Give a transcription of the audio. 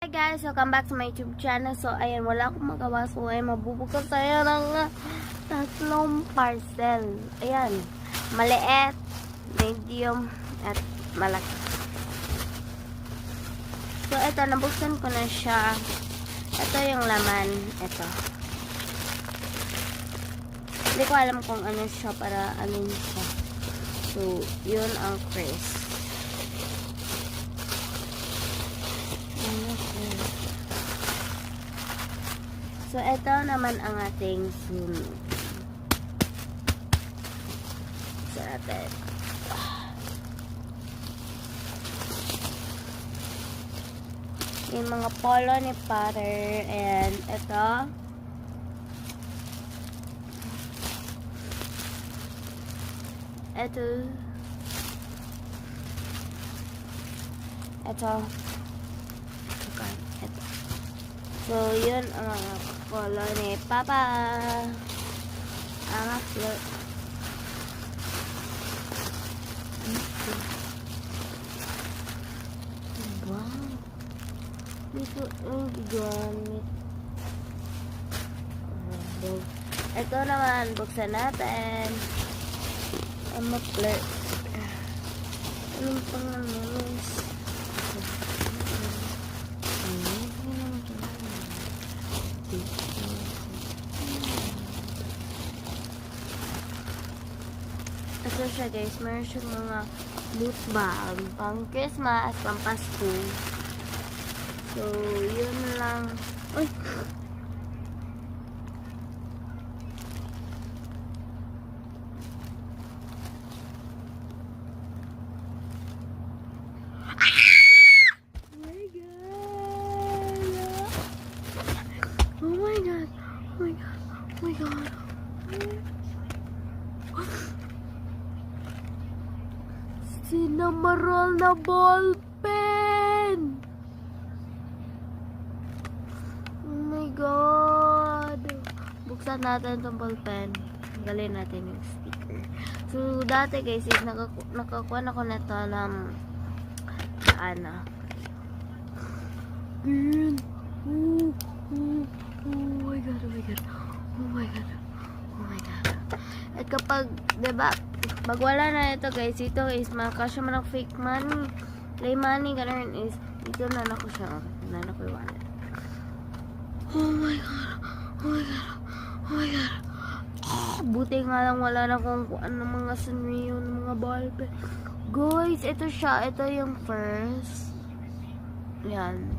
Hi guys, welcome back to my YouTube channel. So ayan, wala akong magawa. So ay mabubukas tayo ng tatlong parcel. Ayan, maliit, medium, at malaki. So ito, nabuksan ko na siya. Ito yung laman. Ito. Hindi ko alam kung ano siya, para ano siya. So, yun ang crisp. So, ito naman ang ating sunod. So, natin. Yung mga polo ni Potter. And ito. Ito. Ito. Okay. Ito. So, yun ang mga polo ni Papa. Ang float. Wow. Dito ang gamit. Ito naman, buksan natin. Ang ma-flirt. Anong pangalan? Ito siya guys, meron siyang mga loot bag, pang Christmas, pang Pasko. So, yun lang. Uy! Oh my god! Oh my god! Oh my god! Sinamaral na ball pen! Oh my god! Buksan natin itong ball pen. Tanggalin natin yung sticker. So, dati guys, nakakuha na ko na ito ng ano. Green! Oh my god, oh my god. Oh my god. Oh my god. At kapag, diba, pag wala na ito guys, ito is makasya man ang fake money. Play money, ganun is, dito na ko siya. Na ko yung wallet. Oh my god. Oh my god. Oh my god. Buti nga lang wala na kung ano mga sunrio, mga ballpen. Guys, ito siya. Ito yung first. Yan.